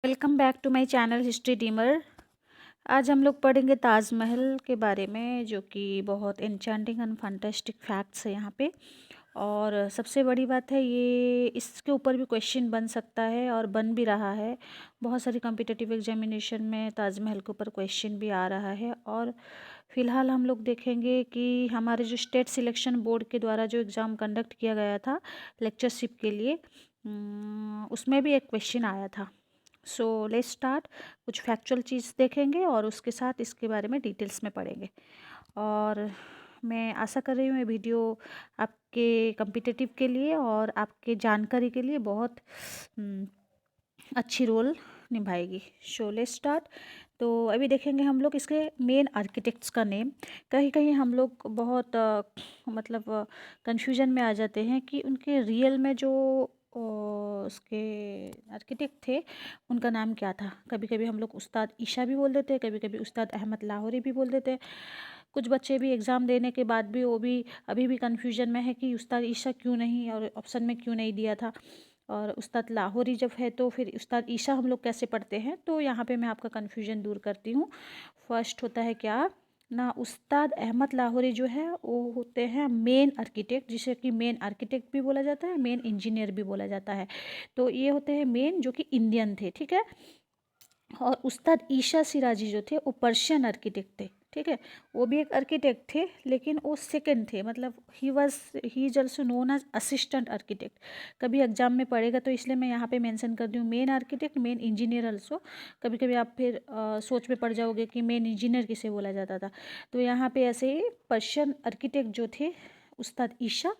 Welcome back to my channel history डीमर। आज हम लोग पढ़ेंगे ताजमहल के बारे में, जो कि बहुत एन्चेंटिंग एंड फैंटास्टिक फैक्ट्स है यहाँ पे। और सबसे बड़ी बात है, ये इसके ऊपर भी क्वेश्चन बन सकता है और बन भी रहा है। बहुत सारी कॉम्पिटिटिव एग्जामिनेशन में ताजमहल के ऊपर क्वेश्चन भी आ रहा है। और फिलहाल हम लोग देखेंगे कि हमारे जो स्टेट सिलेक्शन बोर्ड के द्वारा जो एग्ज़ाम कंडक्ट किया गया था लेक्चरशिप के लिए, उसमें भी एक क्वेश्चन आया था। So let's start. कुछ फैक्चुअल चीज़ देखेंगे और उसके साथ इसके बारे में डिटेल्स में पढ़ेंगे। और मैं आशा कर रही हूँ ये वीडियो आपके कॉम्पिटिटिव के लिए और आपके जानकारी के लिए बहुत अच्छी रोल निभाएगी। So let's start. तो अभी देखेंगे हम लोग इसके मेन आर्किटेक्ट्स का नेम। कहीं कहीं हम लोग बहुत मतलब कंफ्यूजन में आ जाते हैं कि उनके रियल में जो उसके आर्किटेक्ट थे उनका नाम क्या था। कभी कभी हम लोग उस्ताद ईशा भी बोल देते हैं, कभी कभी उस्ताद अहमद लाहौरी भी बोल देते हैं। कुछ बच्चे भी एग्ज़ाम देने के बाद भी वो भी अभी भी कंफ्यूजन में है कि उस्ताद ईशा क्यों नहीं और ऑप्शन में क्यों नहीं दिया था। और उस्ताद लाहौरी जब है तो फिर उस्ताद ईशा हम लोग कैसे पढ़ते हैं। तो यहाँ पे मैं आपका कन्फ्यूजन दूर करती हूँ। फर्स्ट होता है क्या ना, उस्ताद अहमद लाहौरी जो है वो होते हैं मेन आर्किटेक्ट, जिसे कि मेन आर्किटेक्ट भी बोला जाता है, मेन इंजीनियर भी बोला जाता है। तो ये होते हैं मेन, जो कि इंडियन थे, ठीक है। और उस्ताद ईशा सिराजी जो थे वो पर्शियन आर्किटेक्ट थे, ठीक है। वो भी एक आर्किटेक्ट थे, लेकिन वो सेकंड थे, मतलब he is also known as assistant architect. कभी एग्जाम में पढ़ेगा तो इसलिए मैं यहाँ पे मेंशन कर दूँ main architect, main engineer also. कभी कभी आप फिर सोच में पड़ जाओगे कि मेन इंजीनियर किसे बोला जाता था। तो यहाँ पे ऐसे ही पर्शियन आर्किटेक्ट जो थे उस्ताद ईशा।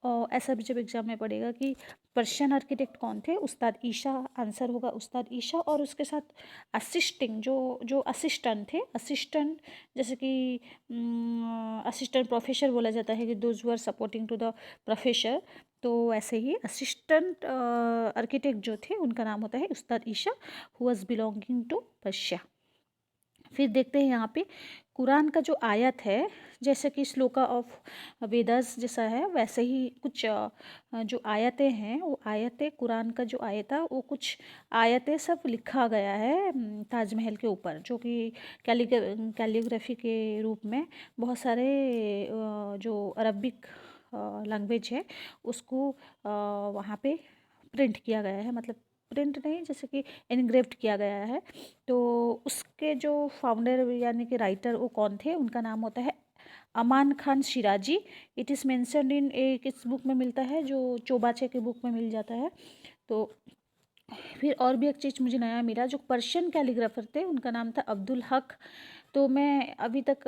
और ऐसा भी जब एग्जाम में पड़ेगा कि पर्शियन आर्किटेक्ट कौन थे, उस्ताद ईशा, आंसर होगा उस्ताद ईशा। और उसके साथ असिस्टिंग जो जो असिस्टेंट थे, असिस्टेंट जैसे कि असिस्टेंट प्रोफेसर बोला जाता है कि those who are supporting to the professor. तो ऐसे ही असिस्टेंट आर्किटेक्ट जो थे उनका नाम होता है Ustad Isa, who was belonging to Persia. फिर देखते हैं यहाँ पे कुरान का जो आयत है, जैसे कि श्लोका ऑफ वेदास जैसा है, वैसे ही कुछ जो आयतें हैं वो आयतें, कुरान का जो आयत है वो कुछ आयतें सब लिखा गया है ताजमहल के ऊपर, जो कि कैलीग्राफी के रूप में बहुत सारे जो अरबिक लैंग्वेज है उसको वहाँ पे प्रिंट किया गया है, मतलब प्रिंट नहीं, जैसे कि इनग्रेव्ड किया गया है। तो उसके जो फाउंडर यानी कि राइटर वो कौन थे, उनका नाम होता है Aman Khan Shirazi. It is mentioned in, एक इस बुक में मिलता है जो चौबाचे के बुक में मिल जाता है। तो फिर और भी एक चीज़ मुझे नया मिला, जो पर्शियन कैलीग्राफर थे उनका नाम था अब्दुल हक। तो मैं अभी तक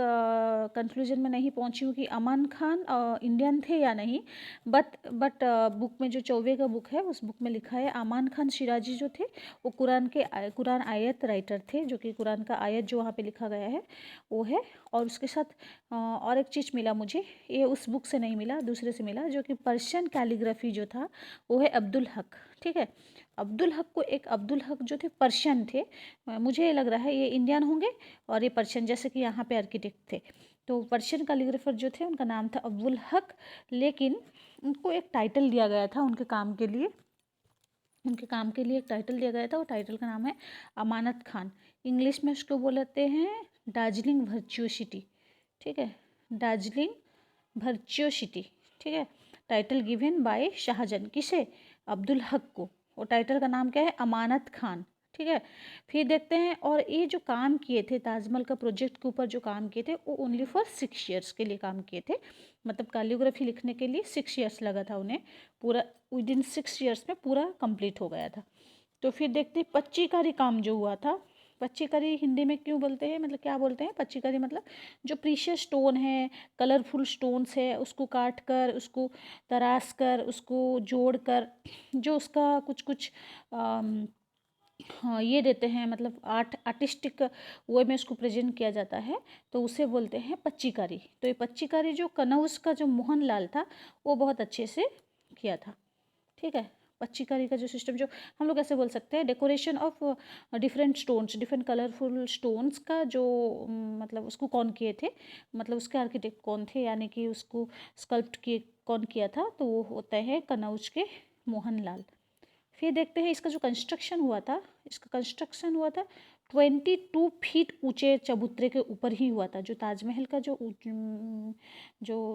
कंक्लूजन में नहीं पहुंची हूँ कि अमान खान इंडियन थे या नहीं। बट बुक में जो चौबे का बुक है उस बुक में लिखा है अमान खान शिराजी जो थे वो कुरान आयत राइटर थे, जो कि कुरान का आयत जो वहाँ पे लिखा गया है वो है। और उसके साथ और एक चीज़ मिला मुझे, ये उस बुक से नहीं मिला, दूसरे से मिला, जो कि पर्शियन कैलीग्राफी जो था वो है अब्दुल हक, ठीक है। अब्दुल हक को, एक अब्दुल हक जो थे पर्शियन थे, मुझे लग रहा है ये इंडियन होंगे और ये पर्शियन, जैसे कि यहाँ पे आर्किटेक्ट थे। तो पर्शियन कैलीग्राफर जो थे उनका नाम था अब्दुल हक, लेकिन उनको एक टाइटल दिया गया था उनके काम के लिए, उनके काम के लिए एक टाइटल दिया गया था। वो टाइटल का नाम है अमानत खान। इंग्लिश में उसको बोलते हैं दार्जिलिंग वर्च्युसिटी, ठीक है, दार्जिलिंग वर्च्युसिटी, ठीक है। टाइटल गिवन बाय शाहजहां, किसे, अब्दुल हक को। वो टाइटल का नाम क्या है, अमानत खान, ठीक है। फिर देखते हैं, और ये जो काम किए थे ताजमहल का प्रोजेक्ट के ऊपर जो काम किए थे वो ओनली फॉर 6 ईयर्स के लिए काम किए थे, मतलब कैलियोग्राफी लिखने के लिए 6 ईयर्स लगा था उन्हें, पूरा विद इन 6 ईयर्स में पूरा कंप्लीट हो गया था। तो फिर देखते हैं पच्चीकारी काम जो हुआ था। पच्चीकारी हिंदी में क्यों बोलते हैं, मतलब क्या बोलते हैं पच्चीकारी, मतलब जो प्रीशियस स्टोन है, कलरफुल स्टोन्स है, उसको काट कर, उसको तराश कर, उसको जोड़ कर, जो उसका कुछ कुछ हाँ ये देते हैं, मतलब आर्टिस्टिक वे में उसको प्रेजेंट किया जाता है, तो उसे बोलते हैं पच्चीकारी। तो ये पच्चीकारी जो कनौज का जो मोहन लाल था वो बहुत अच्छे से किया था, ठीक है। पच्चीकारी का जो सिस्टम, जो हम लोग ऐसे बोल सकते हैं decoration of different stones, different colourful stones का जो मतलब उसको कौन किए थे, मतलब उसके आर्किटेक्ट कौन थे, यानी कि उसको स्कल्प्ट किए कौन किया था, तो वो होता है कनौज के मोहन लाल। फिर देखते हैं इसका जो कंस्ट्रक्शन हुआ था, इसका कंस्ट्रक्शन हुआ था 22 फीट ऊंचे चबूतरे के ऊपर ही हुआ था। जो ताजमहल का जो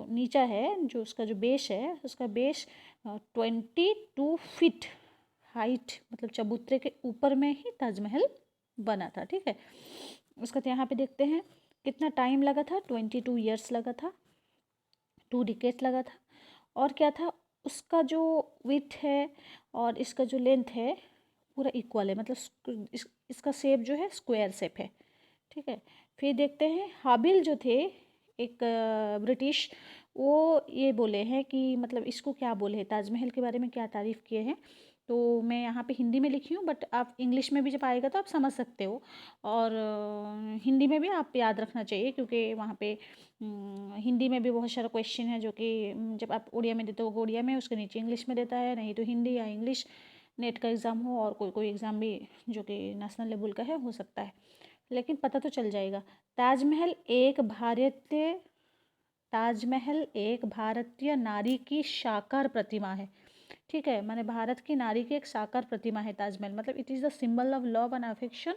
नीचा है, जो उसका जो बेस है, उसका बेस 22 फीट हाइट, मतलब चबूतरे के ऊपर में ही ताजमहल बना था। ठीक है, उसका तो यहाँ पे देखते हैं कितना टाइम लगा था, 22 ईयर्स लगा था, 2 डिकेट्स लगा था। और क्या था, उसका जो विड्थ है और इसका जो लेंथ है पूरा इक्वल है, मतलब इसका शेप जो है स्क्वायर शेप है। ठीक है, फिर देखते हैं हाबिल जो थे एक ब्रिटिश, वो ये बोले हैं कि मतलब इसको क्या बोले हैं, ताजमहल के बारे में क्या तारीफ़ किए हैं। तो मैं यहाँ पे हिंदी में लिखी हूँ, बट आप इंग्लिश में भी जब आएगा तो आप समझ सकते हो, और हिंदी में भी आप याद रखना चाहिए, क्योंकि वहाँ पे हिंदी में भी बहुत सारा क्वेश्चन है जो कि जब आप उड़िया में देते हो उड़िया में, उसके नीचे इंग्लिश में देता है, नहीं तो हिंदी या इंग्लिश। नेट का एग्ज़ाम हो और कोई कोई एग्ज़ाम भी जो कि नेशनल लेवल का है हो सकता है, लेकिन पता तो चल जाएगा। ताजमहल एक भारतीय नारी की साकार प्रतिमा है। ठीक है, माने भारत की नारी की एक साकार प्रतिमा है ताजमहल, मतलब it is the symbol of love and affection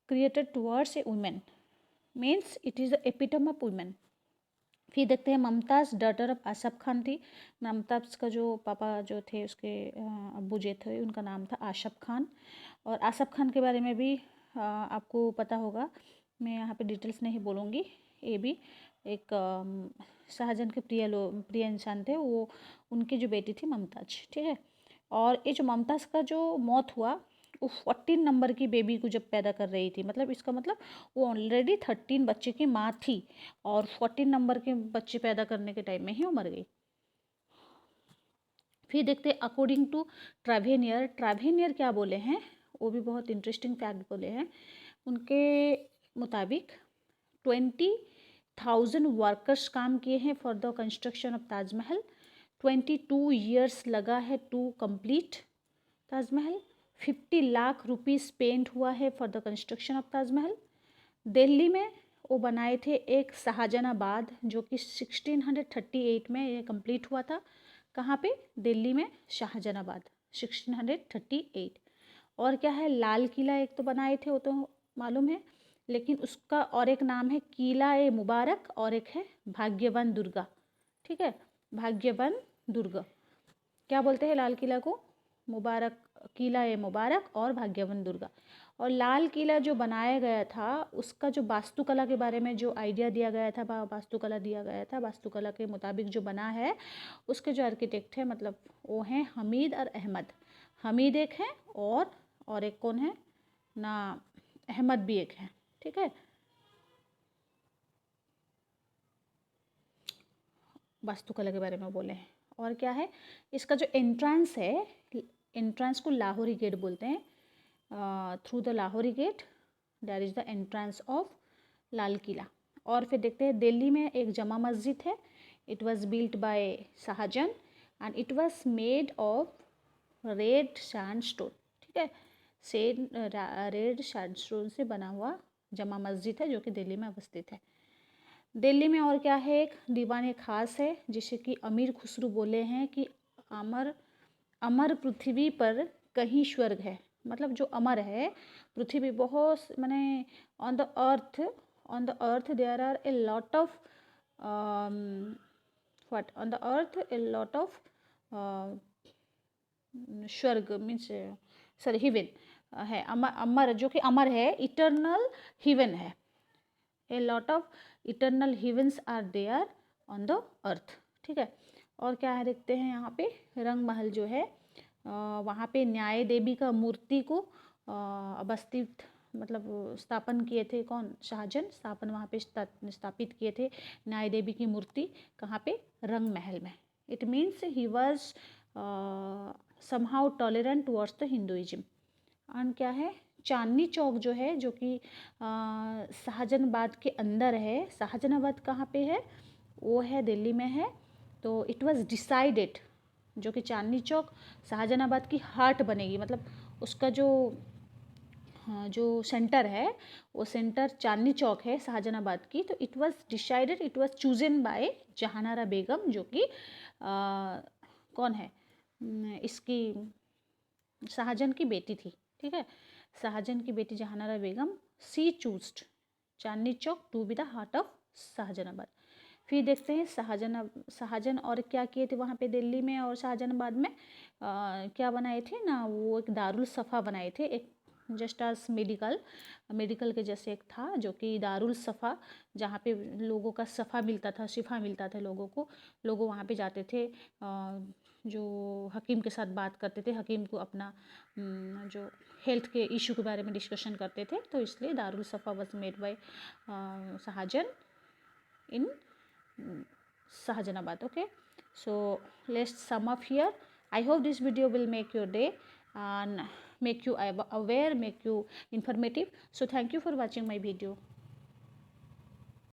created towards a women, means it is the epitome of women. फिर देखते हैं मुमताज़ डॉटर ऑफ आसफ खान थी। मुमताज़ का जो पापा जो थे, उसके अब्बू जो थे, उनका नाम था आसफ खान। और आसफ खान के बारे में भी आपको पता होगा, मैं यहाँ पे डिटेल्स नहीं बोलूँगी। ये भी एक शाहजहां के प्रिय इंसान थे वो, उनकी जो बेटी थी मुमताज़। ठीक है, और ये जो मुमताज़ का जो मौत हुआ, वो 14 नंबर की बेबी को जब पैदा कर रही थी, मतलब इसका मतलब वो ऑलरेडी 13 बच्चे की माँ थी, और 14 नंबर के बच्चे पैदा करने के टाइम में ही वो मर गई। फिर देखते हैं अकॉर्डिंग टू ट्रैवेनियर क्या बोले हैं, वो भी बहुत इंटरेस्टिंग फैक्ट बोले हैं। उनके मुताबिक 20,000 वर्कर्स काम किए हैं for the construction of Taj Mahal. 22 years लगा है to complete Taj Mahal. 50 lakh rupees spend हुआ है for the construction of Taj Mahal. Delhi में वो बनाए थे एक शाहजहानाबाद, जो कि 1638 में ये कंप्लीट हुआ था। कहाँ पे, दिल्ली में शाहजहानाबाद 1638। और क्या है, लाल किला एक तो बनाए थे, वो तो मालूम है, लेकिन उसका और एक नाम है किला ए मुबारक, और एक है भाग्यवन दुर्गा। ठीक है, भाग्यवन दुर्गा क्या बोलते हैं लाल किला को, मुबारक, किला ए मुबारक और भाग्यवन दुर्गा। और लाल किला जो बनाया गया था, उसका जो वास्तुकला के बारे में जो आइडिया दिया गया था, वास्तुकला दिया गया था, वास्तुकला के मुताबिक जो बना है, उसके जो आर्किटेक्ट है, मतलब वो हैं हमीद और अहमद। हमीद एक है और एक कौन है ना, अहमद भी एक है। ठीक है, वास्तुकला के बारे में बोले हैं। और क्या है, इसका जो एंट्रेंस है, एंट्रेंस को लाहौरी गेट बोलते हैं। Through the Lahori gate that is the entrance of Lal Qila. और फिर देखते हैं दिल्ली में एक जमा मस्जिद है। It was built by Shah Jahan and it was made of red sandstone. ठीक है, रेड सैंडस्टोन से बना हुआ जमा मस्जिद है, जो कि दिल्ली में अवस्थित है। दिल्ली में और क्या है, एक दीवान खास है, जिसे कि अमीर खुसरू बोले हैं कि अमर अमर पृथ्वी पर कहीं स्वर्ग है, मतलब जो अमर है पृथ्वी, बहुत माने on the earth there are a lot of what on the earth a lot of swarg means sorry heaven है, अमर जो कि अमर है, इटर्नल हिवन है। A lot of eternal heavens are there on the earth. ठीक है, और क्या है देखते हैं, यहाँ पे रंग महल जो है, वहाँ पे न्याय देवी का मूर्ति को अवस्थित, मतलब स्थापन किए थे कौन, शाहजहां वहाँ पे स्थापित किए थे न्याय देवी की मूर्ति। कहाँ पे, रंग महल में। It means he was somehow tolerant towards the Hinduism. And क्या है, चांदनी चौक जो है, जो कि शाहजहानाबाद के अंदर है। शाहजहानाबाद कहाँ पे है, वो है दिल्ली में है। तो इट वाज डिसाइडेड, जो कि चांदनी चौक शाहजहानाबाद की हार्ट बनेगी, मतलब उसका जो सेंटर है, वो सेंटर चांदनी चौक है शाहजहानाबाद की। तो it was decided, it was chosen by Jahanara Begum, जो कि कौन है इसकी शाहजहां की बेटी थी, ठीक है। शाहजहां की बेटी Jahanara Begum, she chose Chandni Chowk to be the heart of Shahjahanabad. फिर देखते हैं शाहजहां और क्या किए थे वहाँ पे दिल्ली में और शाहजहानाबाद में। क्या बनाए थे ना, वो एक दारुल सफ़ा बनाए थे, एक जस्ट आज मेडिकल के जैसे एक था जो कि दारुल सफ़ा, जहाँ पे लोगों का सफ़ा मिलता था, शिफा मिलता था लोगों को। लोग वहाँ पे जाते थे, जो हकीम के साथ बात करते थे, हकीम को अपना जो हेल्थ के इशू के बारे में डिस्कशन करते थे, तो इसलिए Darul Safa was made by Shah Jahan in Sahajanabad. Okay, so let's sum up here. I hope this video will make your day and make you aware, make you informative. So thank you for watching my video.